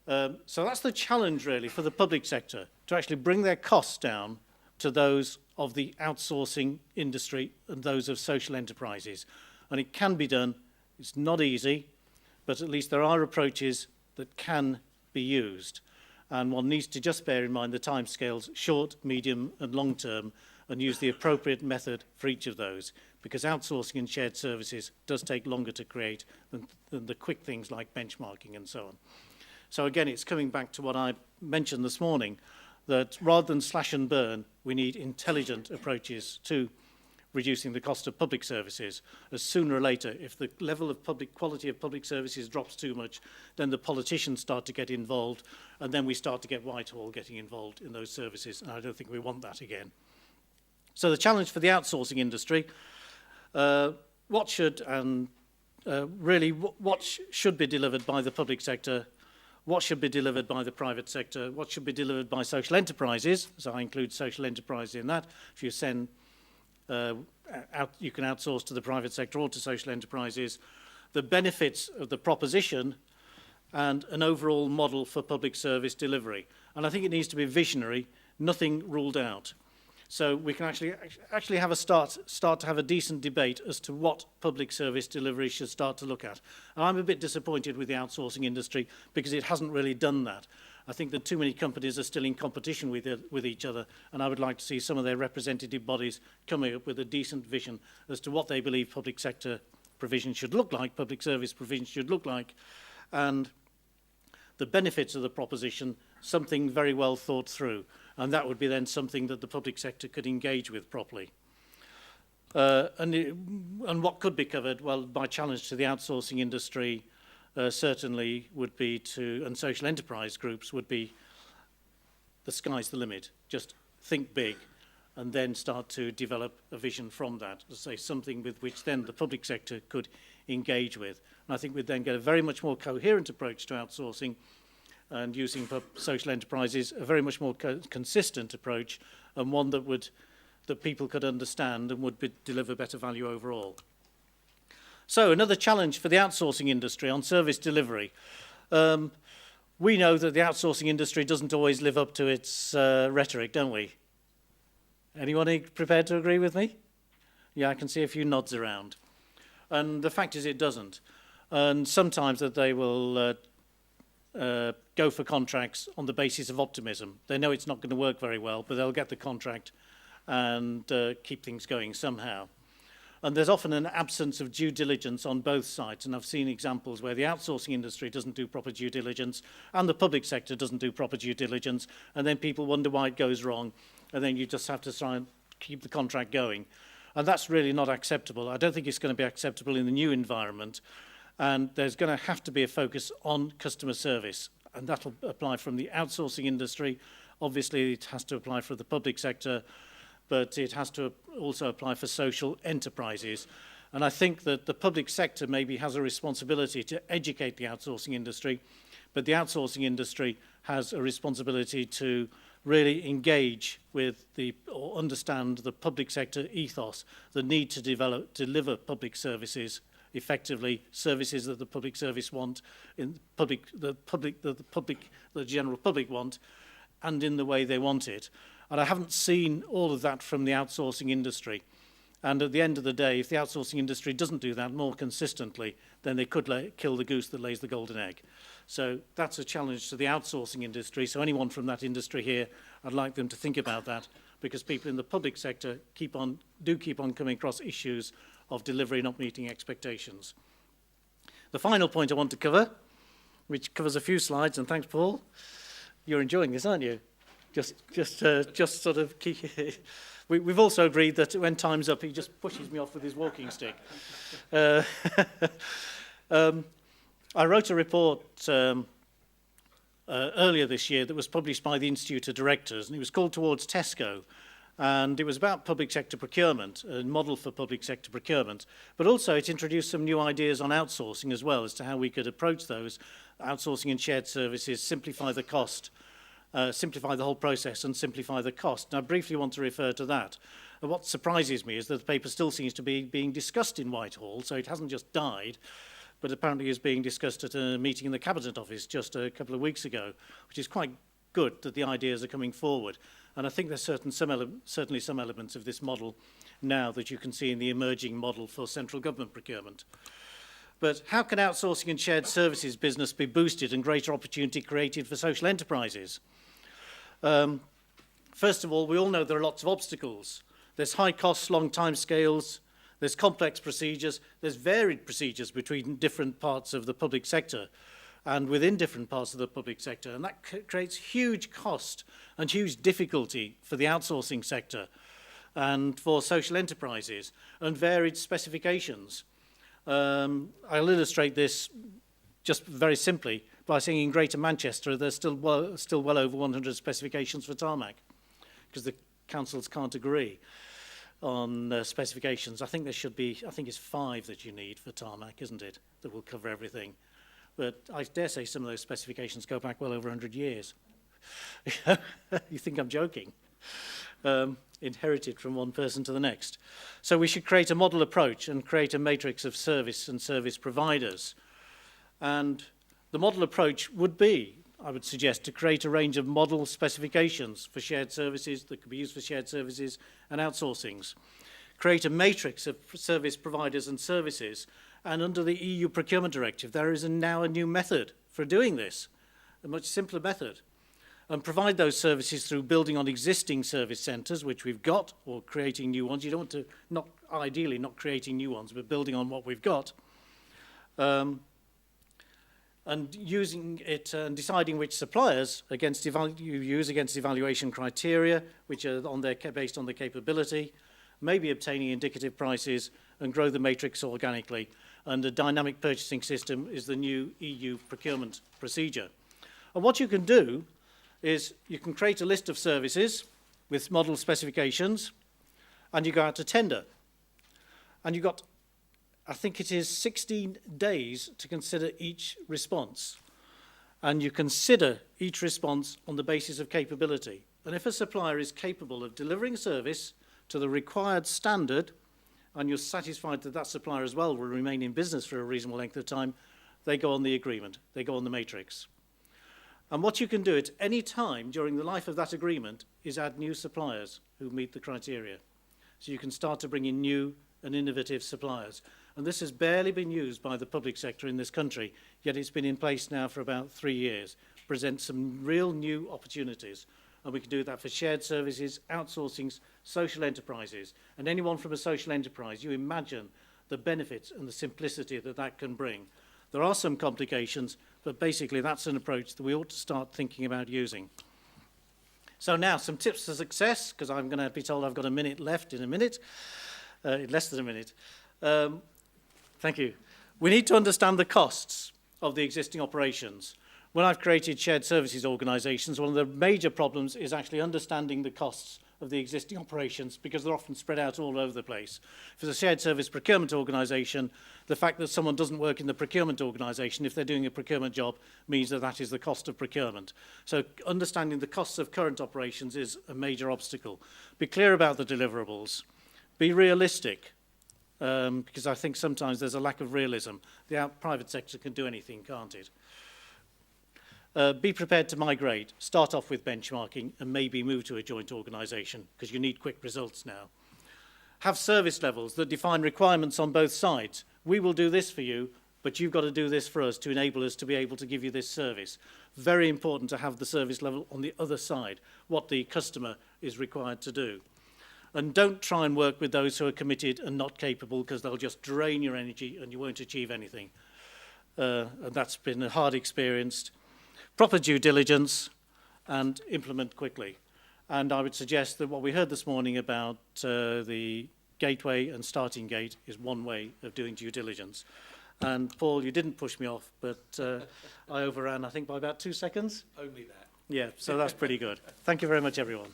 So that's the challenge really for the public sector, to actually bring their costs down to those of the outsourcing industry and those of social enterprises. And it can be done. It's not easy, but at least there are approaches that can be used. And one needs to just bear in mind the timescales, short, medium and long term, and use the appropriate method for each of those, because outsourcing and shared services does take longer to create than the quick things like benchmarking and so on. So again, it's coming back to what I mentioned this morning, that rather than slash and burn, we need intelligent approaches to reducing the cost of public services. As sooner or later, if the level of quality of public services drops too much, then the politicians start to get involved, and then we start to get Whitehall getting involved in those services, and I don't think we want that again. So the challenge for the outsourcing industry, what should be delivered by the public sector, what should be delivered by the private sector, what should be delivered by social enterprises, so I include social enterprises in that. If you send, you can outsource to the private sector or to social enterprises, the benefits of the proposition and an overall model for public service delivery. And I think it needs to be visionary, nothing ruled out. So we can actually have a start to have a decent debate as to what public service delivery should start to look at. And I'm a bit disappointed with the outsourcing industry because it hasn't really done that. I think that too many companies are still in competition with each other, and I would like to see some of their representative bodies coming up with a decent vision as to what they believe public sector provision should look like, public service provision should look like, and the benefits of the proposition, something very well thought through. And that would be then something that the public sector could engage with properly. And what could be covered? Well, my challenge to the outsourcing industry certainly would be to, and social enterprise groups would be, the sky's the limit. Just think big and then start to develop a vision from that. To say something with which then the public sector could engage with. And I think we'd then get a very much more coherent approach to outsourcing and using social enterprises, a very much more consistent approach, and one that people could understand and would deliver better value overall. So another challenge for the outsourcing industry on service delivery. We know that the outsourcing industry doesn't always live up to its rhetoric, don't we? Anyone prepared to agree with me? Yeah, I can see a few nods around. And the fact is it doesn't. And sometimes that they will go for contracts on the basis of optimism. They know it's not going to work very well, but they'll get the contract and keep things going somehow. And there's often an absence of due diligence on both sides, and I've seen examples where the outsourcing industry doesn't do proper due diligence and the public sector doesn't do proper due diligence, and then people wonder why it goes wrong, and then you just have to try and keep the contract going. And that's really not acceptable. I don't think it's going to be acceptable in the new environment. And there's going to have to be a focus on customer service, and that will apply from the outsourcing industry. Obviously, it has to apply for the public sector, but it has to also apply for social enterprises. And I think that the public sector maybe has a responsibility to educate the outsourcing industry, but the outsourcing industry has a responsibility to really engage with or understand the public sector ethos, the need to deliver public services effectively, services that the public service want, the general public want, and in the way they want it. And I haven't seen all of that from the outsourcing industry. And at the end of the day, if the outsourcing industry doesn't do that more consistently, then they could kill the goose that lays the golden egg. So that's a challenge to the outsourcing industry. So anyone from that industry here, I'd like them to think about that, because people in the public sector keep on coming across issues of delivery not meeting expectations. The final point I want to cover, which covers a few slides, and thanks, Paul. You're enjoying this, aren't you? Just sort of keep. We've also agreed that when time's up, he just pushes me off with his walking stick. I wrote a report earlier this year that was published by the Institute of Directors, and it was called Towards Tesco. And it was about public sector procurement, a model for public sector procurement. But also it introduced some new ideas on outsourcing as well, as to how we could approach those, outsourcing and shared services, simplify the cost, simplify the whole process and simplify the cost. And I briefly want to refer to that. And what surprises me is that the paper still seems to be being discussed in Whitehall, so it hasn't just died. but apparently is being discussed at a meeting in the Cabinet Office just a couple of weeks ago, which is quite good that the ideas are coming forward. And I think there's certainly some elements of this model now that you can see in the emerging model for central government procurement. But how can outsourcing and shared services business be boosted and greater opportunity created for social enterprises? First of all, we all know there are lots of obstacles. There's high costs, long timescales, there's complex procedures, there's varied procedures between different parts of the public sector and within different parts of the public sector. And that creates huge cost and huge difficulty for the outsourcing sector and for social enterprises, and varied specifications. I'll illustrate this just very simply by saying in Greater Manchester there's still well over 100 specifications for tarmac, because the councils can't agree on specifications. I think there should be, I think it's 5 that you need for tarmac, isn't it, that will cover everything. But I dare say some of those specifications go back well over 100 years. You think I'm joking? Inherited from one person to the next. So we should create a model approach and create a matrix of service and service providers. And the model approach would be, I would suggest, to create a range of model specifications for shared services that could be used for shared services and outsourcings. Create a matrix of service providers and services. And under the EU Procurement Directive, there is now a new method for doing this, a much simpler method. And provide those services through building on existing service centres, which we've got, or creating new ones. You don't want to, ideally not creating new ones, but building on what we've got. And using it and deciding which suppliers you use against evaluation criteria, which are based on their capability, maybe obtaining indicative prices, and grow the matrix organically. And a dynamic purchasing system is the new EU procurement procedure. And what you can do is you can create a list of services with model specifications, and you go out to tender. And you've got, I think it is 16 days to consider each response. And you consider each response on the basis of capability. And if a supplier is capable of delivering service to the required standard, and you're satisfied that that supplier as well will remain in business for a reasonable length of time, they go on the agreement, they go on the matrix. And what you can do at any time during the life of that agreement is add new suppliers who meet the criteria. So you can start to bring in new and innovative suppliers. And this has barely been used by the public sector in this country, yet it's been in place now for about 3 years. Presents some real new opportunities. And we can do that for shared services, outsourcings, social enterprises. And anyone from a social enterprise, you imagine the benefits and the simplicity that that can bring. There are some complications, but basically that's an approach that we ought to start thinking about using. So now, some tips for success, because I'm going to be told I've got a minute left in a minute, less than a minute. Thank you. We need to understand the costs of the existing operations. When I've created shared services organisations, one of the major problems is actually understanding the costs of the existing operations, because they're often spread out all over the place. If it's a shared service procurement organisation, the fact that someone doesn't work in the procurement organisation, if they're doing a procurement job, means that that is the cost of procurement. So understanding the costs of current operations is a major obstacle. Be clear about the deliverables. Be realistic, because I think sometimes there's a lack of realism. The private sector can do anything, can't it? Be prepared to migrate. Start off with benchmarking and maybe move to a joint organisation, because you need quick results now. Have service levels that define requirements on both sides. We will do this for you, but you've got to do this for us to enable us to be able to give you this service. Very important to have the service level on the other side, what the customer is required to do. And don't try and work with those who are committed and not capable, because they'll just drain your energy and you won't achieve anything. And that's been a hard experience. Proper due diligence and implement quickly. And I would suggest that what we heard this morning about the gateway and starting gate is one way of doing due diligence. And Paul, you didn't push me off, but I overran, I think, by about 2 seconds. Only that. Yeah, so that's pretty good. Thank you very much, everyone.